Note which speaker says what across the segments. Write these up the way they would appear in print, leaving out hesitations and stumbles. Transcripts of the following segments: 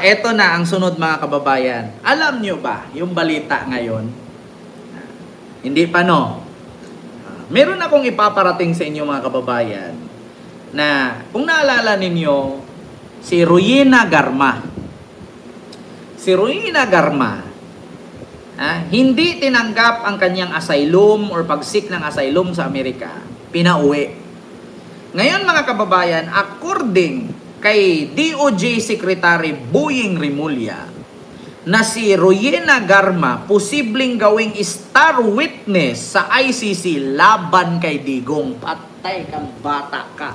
Speaker 1: Eto na ang sunod mga kababayan. Alam nyo ba yung balita ngayon? Hindi pa no? Meron akong ipaparating sa inyo mga kababayan na kung naalala ninyo si Rowena Garma. Si Rowena Garma, hindi tinanggap ang kanyang asylum or pag-seek ng asylum sa Amerika. Pinauwi. Ngayon mga kababayan, according kay DOJ Secretary Boying Rimulya, na si Rowena Garma posibleng gawing star witness sa ICC laban kay Digong. Patay kang bata ka.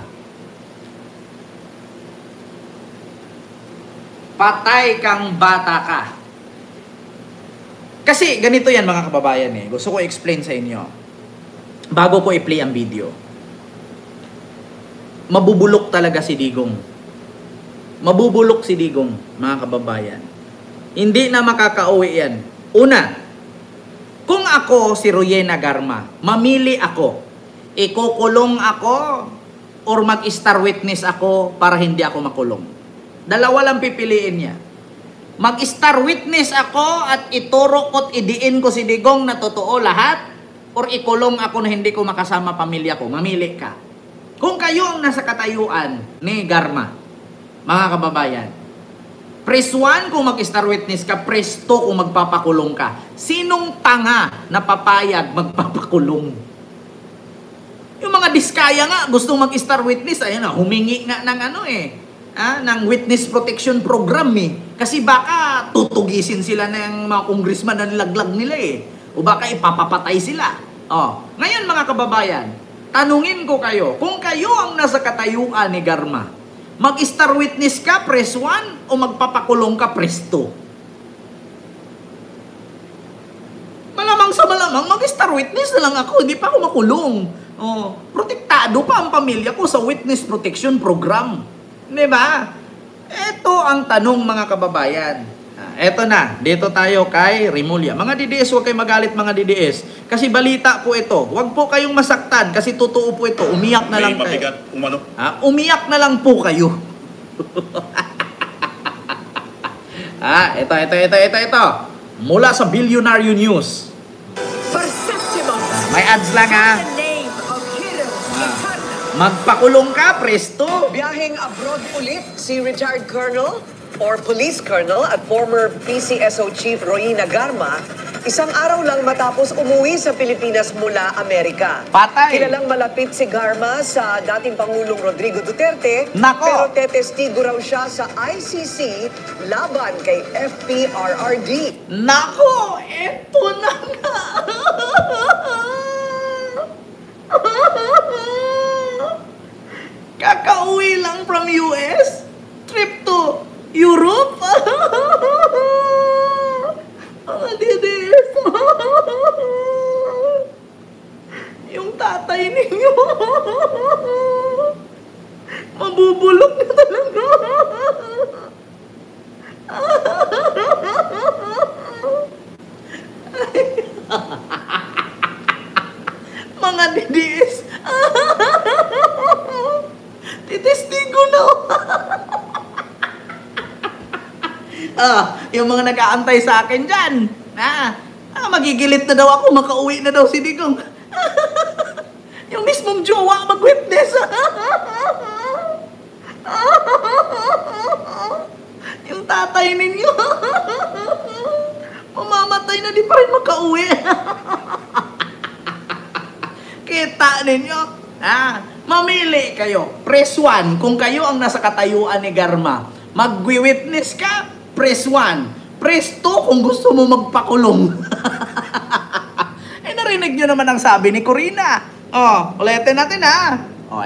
Speaker 1: Patay kang bata ka. Kasi ganito yan mga kababayan Gusto ko explain sa inyo. Bago ko i-play ang video. Mabubulok talaga si Digong. Mabubulok si Digong, mga kababayan. Hindi na makakauwi yan. Una, kung ako si Rowena Garma, mamili ako. Ikukulong ako or mag-star witness ako para hindi ako makulong. Dalawa lang pipiliin niya. Mag-star witness ako at ituro ko't idiin ko si Digong na totoo lahat or ikulong ako na hindi ko makasama pamilya ko. Mamili ka. Kung kayo ang nasa katayuan ni Garma, mga kababayan, press 1 kung mag-star witness ka, press 2 kung magpapakulong ka. Sinong tanga na papayag magpapakulong? Yung mga diskaya nga, gusto mag-star witness, ayun humingi nga ng ng witness protection program Kasi baka tutugisin sila ng mga congressman na nilaglag nila O baka ipapapatay sila. Ngayon mga kababayan, tanungin ko kayo, kung kayo ang nasa katayuan ni Garma, mag-star witness ka, press 1, o magpapakulong ka, press 2? Malamang sa malamang, mag-star witness na lang ako, hindi pa ako makulong. Protektado pa ang pamilya ko sa witness protection program. Diba? Ito ang tanong mga kababayan. Eto na, dito tayo kay Rimulya. Mga DDS, huwag kayo magalit mga DDS. Kasi balita po ito. Huwag po kayong masaktan kasi totoo po ito. Umiyak na lang kayo. Umiyak na lang po kayo. Ito. Mula sa Billionaire News. May ads lang Magpakulong ka, presto.
Speaker 2: Biyaheng abroad ulit si retired colonel or police colonel at former PCSO chief Rowena Garma, isang araw lang matapos umuwi sa Pilipinas mula Amerika.
Speaker 1: Patay!
Speaker 2: Kilalang malapit si Garma sa dating Pangulong Rodrigo Duterte,
Speaker 1: Nako!
Speaker 2: Pero tetestigo raw siya sa ICC laban kay FPRRD.
Speaker 1: Nako! Eto na nga! Kakauwi lang from US, trip to Europe. Mga DDS. Yung tatay ninyo. Mabubulok na talaga. Mga DDS. Titestigo na. Yung mga nag-aantay sa akin dyan. Magigilit na daw ako, makauwi na daw si Digong. Yung mismong jowa mag-witness. Yung tatay ninyo. Mamamatay na, di pa rin makauwi. Kita ninyo. Mamili kayo. Press 1 kung kayo ang nasa katayuan ni Garma. Mag-witness ka, press 1. Press 2 kung gusto mo magpakulong. Narinig nyo naman ang sabi ni Corina. Ulitin natin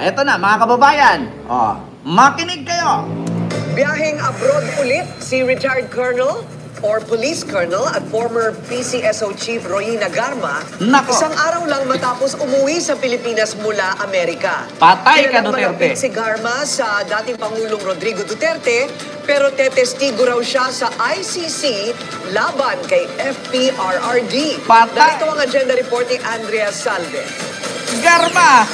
Speaker 1: eto na mga kababayan. Makinig kayo.
Speaker 2: Biyaheng abroad ulit si retired colonel or police colonel at former PCSO chief Rowena Garma,
Speaker 1: Nako.
Speaker 2: Isang araw lang matapos umuwi sa Pilipinas mula Amerika.
Speaker 1: Patay ka,
Speaker 2: Kilalang
Speaker 1: Duterte.
Speaker 2: malapit si Garma sa dating Pangulong Rodrigo Duterte, pero tetestigo raw siya sa ICC laban kay FPRRD.
Speaker 1: Patay.
Speaker 2: Narito ang agenda report ni Andrea Salve.
Speaker 1: Garma,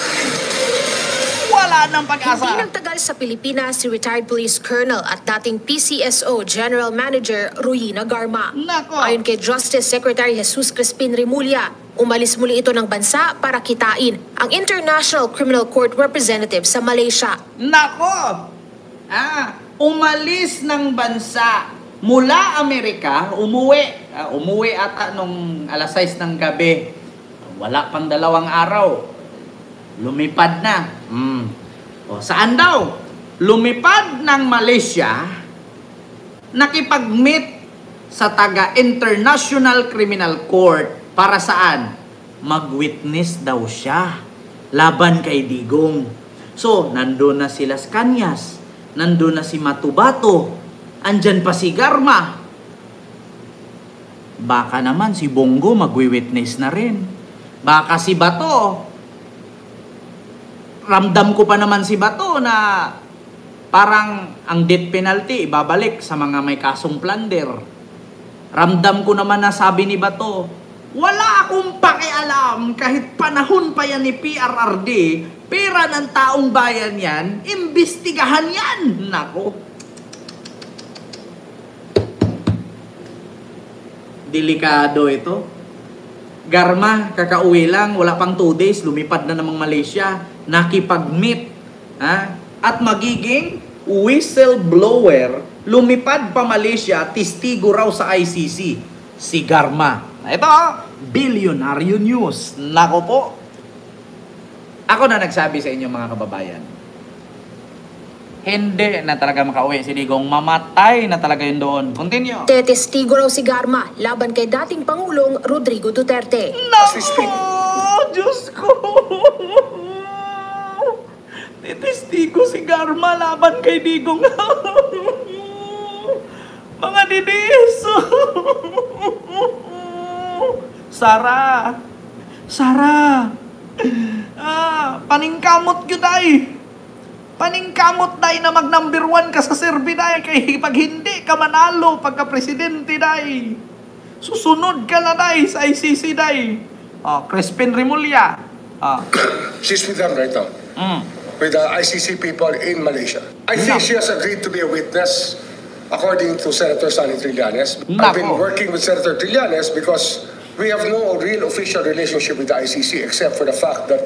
Speaker 1: wala nang pag-asa.
Speaker 3: Hindi nagtagal sa Pilipinas si retired police colonel at dating PCSO General Manager Royina Garma.
Speaker 1: Nako.
Speaker 3: Ayon kay Justice Secretary Jesus Crispin Remulla, umalis muli ito ng bansa para kitain ang International Criminal Court representative sa Malaysia.
Speaker 1: Nako! Umalis ng bansa mula Amerika, umuwi. Umuwi ata nung alas 6 ng gabi. Wala pang 2 araw. Lumipad na. O, saan daw? Lumipad ng Malaysia, nakipag-meet sa taga-International Criminal Court. Para saan? Mag-witness daw siya laban kay Digong. So, nandun na sila sa Kanyas. Nandun na si Matubato. Andyan pa si Garma. Baka naman si Bongo mag-witness na rin. Baka si Bato, ramdam ko pa naman si Bato na parang ang death penalty ibabalik sa mga may kasong plunder. Ramdam ko naman na sabi ni Bato, wala akong pakialam kahit panahon pa yan ni PRRD, pera ng taong bayan yan, imbestigahan yan. Nako. Delikado ito. Garma, kakauwi lang, wala pang 2 days, lumipad na namang Malaysia, nakipag-meet, at magiging whistleblower, lumipad pa Malaysia, testigo raw sa ICC, si Garma. Ito, Bilyonaryo News. Nako po. Ako na nagsabi sa inyo mga kababayan, hindi na talaga makauwi si Digong, mamatay na talaga yun doon. Continue.
Speaker 3: Tetestigo raw si Garma laban kay dating Pangulong Rodrigo Duterte.
Speaker 1: Nako! Diyos ko! Tetestigo si Garma laban kay Digong. Mga didis! Sara! Paningkamot yun ay! Paningkamot day na mag-number 1 ka sa survey day, kay pag hindi ka manalo pagka presidente day. Susunod ka na day sa ICC day. Crispin Remulla.
Speaker 4: She's with them right now. With the ICC people in Malaysia. I think she has agreed to be a witness according to Senator Sonny Trillanes. I've been working with Senator Trillanes because we have no real official relationship with the ICC except for the fact that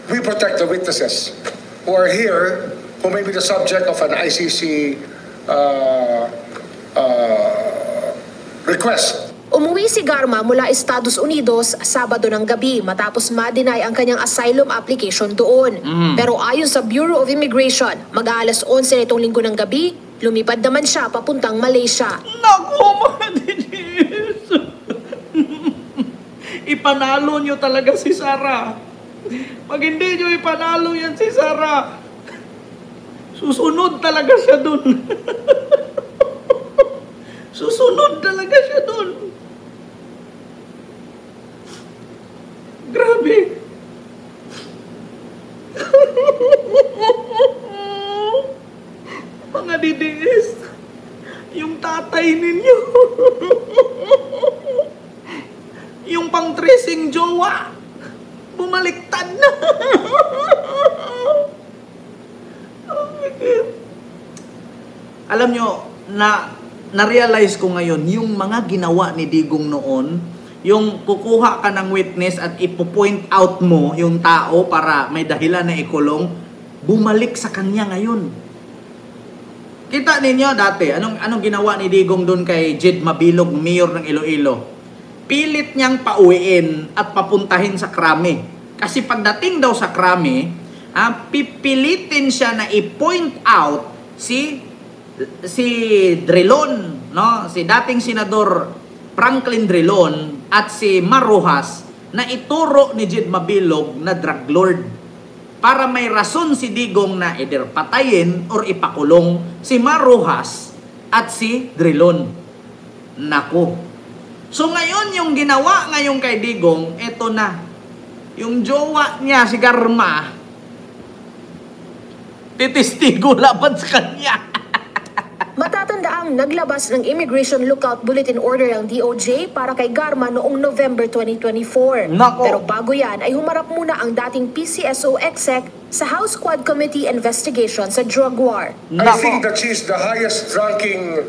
Speaker 4: we protect the witnesses who are here, who may be the subject of an ICC request.
Speaker 3: Umuwi si Garma mula Estados Unidos Sabado ng gabi matapos ma-deny ang kanyang asylum application doon. Pero ayon sa Bureau of Immigration, mag-aalas 11 nitong linggo ng gabi, lumipad naman siya papuntang Malaysia.
Speaker 1: Naku, mga dinis! Ipanalo nyo talaga si Sara. Pag hindi nyo ipanalo yan si Sara, susunod talaga siya dun. Susunod talaga siya dun. Grabe. Mga didiis, yung tatay ninyo, yung pang-tracing jowa, bumaliktad na. Oh my God. Alam nyo, na-realize ko ngayon, yung mga ginawa ni Digong noon, yung kukuha ka ng witness at ipo-point out mo yung tao para may dahilan na ikulong, bumalik sa kanya ngayon. Kita ninyo dati, anong ginawa ni Digong doon kay Jed Mabilog, mayor ng Iloilo? Pilit niyang pauwiin at papuntahin sa Krame. Kasi pagdating daw sa Krame, pipilitin siya na i-point out si Drilon, no? Si dating senador Franklin Drilon at si Maruhas na ituro ni Jed Mabilog na drug lord. Para may rason si Digong na either patayin or ipakulong si Maruhas at si Drilon. Nako. So ngayon yung ginawa ngayon kay Digong, eto na. Yung jowa niya, si Garma, titistigo laban sa kanya.
Speaker 3: Matatandaang naglabas ng Immigration Lookout Bulletin Order ang DOJ para kay Garma noong November 2024.
Speaker 1: Nako.
Speaker 3: Pero bago yan ay humarap muna ang dating PCSO exec sa House Quad Committee investigation sa drug war.
Speaker 4: I think that she is the highest ranking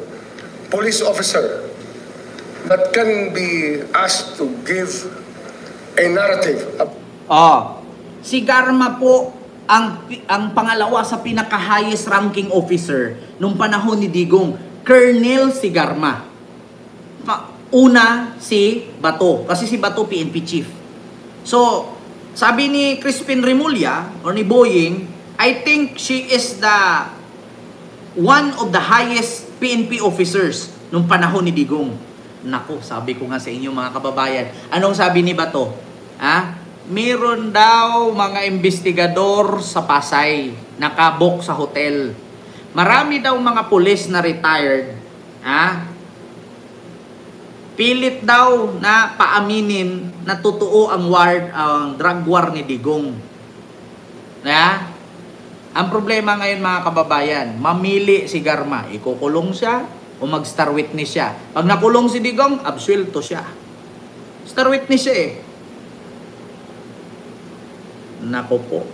Speaker 4: police officer that can be asked to give a narrative.
Speaker 1: Si Garma po ang pangalawa sa pinaka-highest ranking officer nung panahon ni Digong. Colonel si Garma. Una si Bato, kasi si Bato PNP chief. So, sabi ni Crispin Remulla or ni Boying, I think she is the one of the highest PNP officers nung panahon ni Digong. Naku, sabi ko nga sa inyo mga kababayan. Anong sabi ni Bato? Meron daw mga investigador sa Pasay, nakabok sa hotel. Marami daw mga pulis na retired, pilit daw na paaminin na totoo ang drug war ni Digong. Ang problema ngayon mga kababayan, mamili si Garma, ikukulong siya o mag-star witness siya. Pag nakulong si Digong, absuelto siya. Star witness siya eh. Nako po.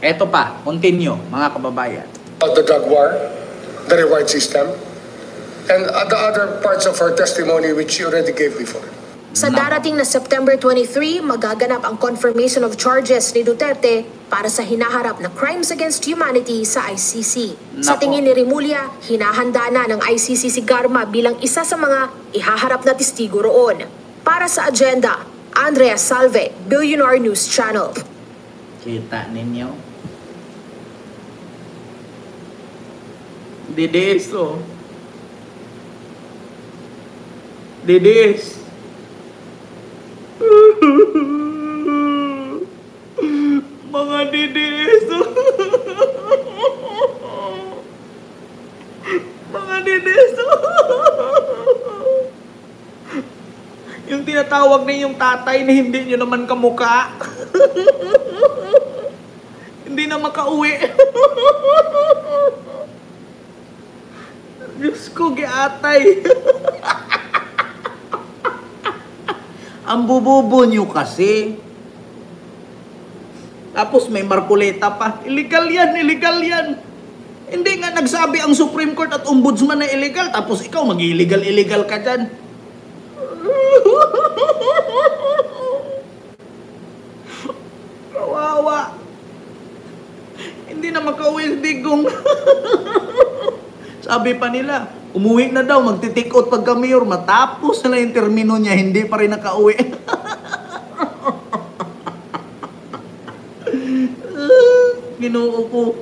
Speaker 1: Eto pa, continue mga kababayan.
Speaker 4: The drug war, the reward system, and the other parts of her testimony which she already gave before.
Speaker 3: Sa darating na September 23, magaganap ang confirmation of charges ni Duterte para sa hinaharap na crimes against humanity sa ICC. Sa tingin ni Remulla, hinahanda na ng ICC si Garma bilang isa sa mga ihaharap na testigo roon. Para sa agenda, Andrea Salve, Billionaire News Channel.
Speaker 1: Kita ninyo? Didis, oh. Didis. Mga didis. Mga didis. Yung tinatawag ninyong tatay na hindi nyo naman kamukha. Hindi na makauwi. Diyos ko, giatay. Ang bububo nyo kasi. Tapos may Marcoleta pa. Illegal yan, illegal yan. Hindi nga nagsabi ang Supreme Court at Ombudsman na illegal. Tapos ikaw mag-illegal ka dyan. Kawawa. Hindi na makauwi si Digong. Sabi pa nila, umuwi na daw, magti-take out pagka mayor. Matapos na yung termino niya, hindi pa rin nakauwi. Ginoo ko.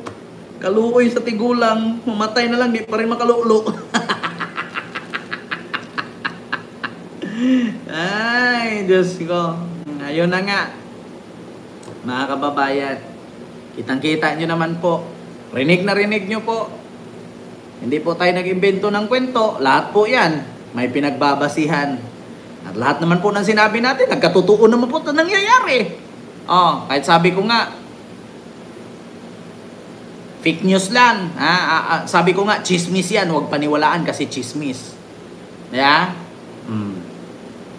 Speaker 1: Kaluoy sa tigulang. Mamatay na lang, di pa rin makalulo. Ay, Diyos ko. Ayun na nga. Mga kababayan, kitang-kita nyo naman po. Rinig na rinig nyo po. Hindi po tayo nag-imbento ng kwento. Lahat po yan may pinagbabasihan. At lahat naman po ng sinabi natin, nagkatotoo naman po ito nangyayari. Kahit sabi ko nga, fake news lang. Sabi ko nga, chismis yan. Huwag paniwalaan kasi chismis.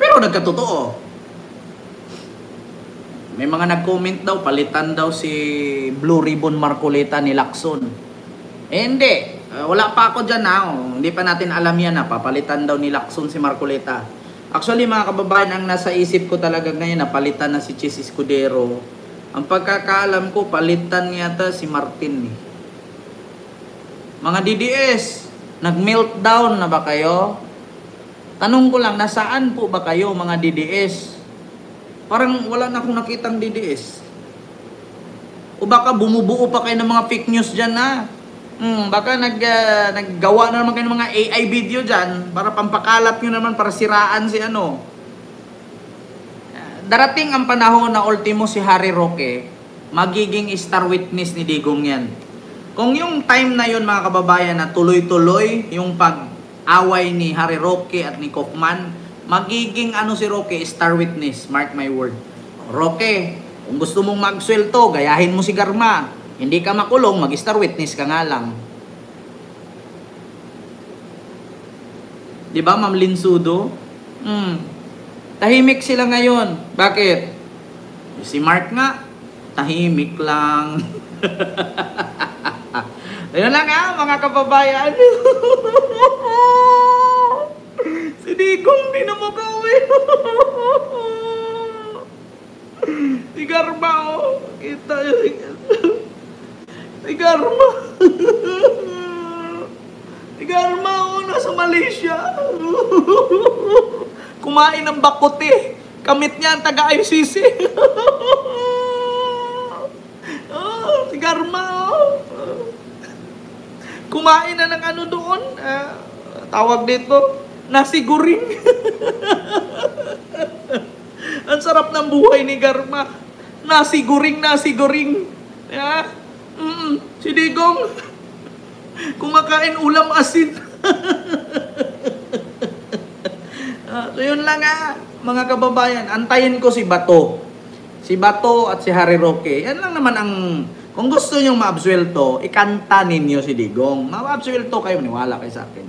Speaker 1: Pero nagkatotoo. May mga nag-comment daw, palitan daw si Blue Ribbon Marcoleta ni Lacson. Hindi. Wala pa ako dyan hindi pa natin alam yan papalitan daw ni Lacson si Marcoleta. Actually mga kababayan, ang nasa isip ko talaga ngayon, napalitan na si Chis Escudero. Ang pagkakaalam ko, palitan yata si Martin. Mga DDS, nag-meltdown na ba kayo? Tanong ko lang, nasaan po ba kayo mga DDS? Parang wala na akong nakitang DDS. O baka bumubuo pa kayo ng mga fake news dyan baka naggawa na naman kayo ng mga AI video dyan para pampakalat nyo naman, para siraan si Darating ang panahon na ultimo si Harry Roque, magiging star witness ni Digong yan. Kung yung time na yun mga kababayan na tuloy-tuloy yung pag-away ni Harry Roque at ni Kaufman, magiging si Roque, star witness, mark my word. Roque, kung gusto mong magswelto, gayahin mo si Garma. Hindi ka makulong, mag-star witness ka nga lang. Di ba, Ma'am Linsudo? Tahimik sila ngayon. Bakit? Si Mark nga, tahimik lang. Ayun lang mga kababayan. Si Digong di na makauwi. Si Garma, kita yun. Si Garma. Si Garma, nasa Malaysia. Kumain ng bakote. Kamit niya ang taga-ICC. Si Garma, kumain na ng ano doon. Tawag dito, nasiguring. Ang sarap ng buhay ni Garma. Nasiguring. Yeah. Si Digong, kumakain ulam asin. So yun lang mga kababayan. Antayin ko si Bato. Si Bato at si Harry Roque. Yan lang naman ang... Kung gusto nyong maabsuelto, ikanta ninyo si Digong. Maabsuelto kayo, maniwala kayo sa akin.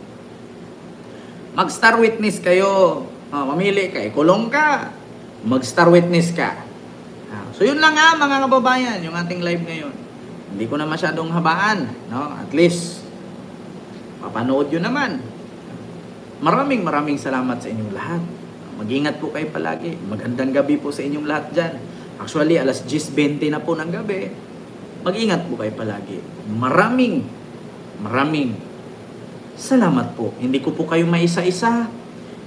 Speaker 1: Mag-star witness kayo. Mamili ka, ikulong ka. Mag-star witness ka. So yun lang mga kababayan, yung ating live ngayon. Hindi ko na masyadong habaan. No? At least, papanood yun naman. Maraming salamat sa inyong lahat. Mag-ingat po kayo palagi. Magandang gabi po sa inyong lahat dyan. Actually, alas 10:20 na po ng gabi. Mag-ingat po kayo palagi. Maraming salamat po. Hindi ko po kayo maisa-isa,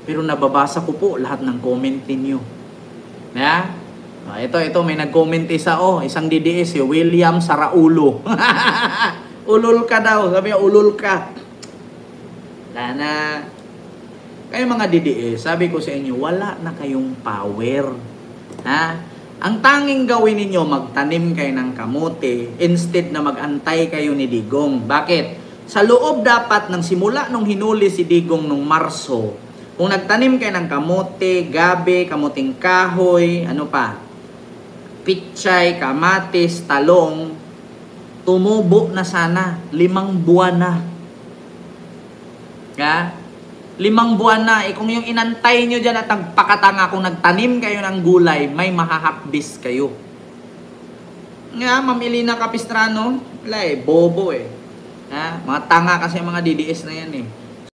Speaker 1: pero nababasa ko po lahat ng comment ninyo. Ito, may nag-comment isa, isang DDS, si William Saraulo. Ulol ka daw. Sabi niya, ulol ka. Kayo mga DDS, sabi ko sa inyo, wala na kayong power. Ang tanging gawin ninyo, magtanim kayo ng kamote instead na magantay kayo ni Digong. Bakit? Sa loob dapat ng simula nung hinuli si Digong nung Marso, kung nagtanim kayo ng kamote, gabi, kamuting kahoy, pichay, kamatis, talong, tumubo na sana. 5 buwan na. 5 buwan na. Kung yung inantay nyo dyan at nagpakatanga, kung nagtanim kayo ng gulay, may mahahakbis kayo. Ma'am Elina Capistrano, bobo Mga tanga kasi mga DDS na yan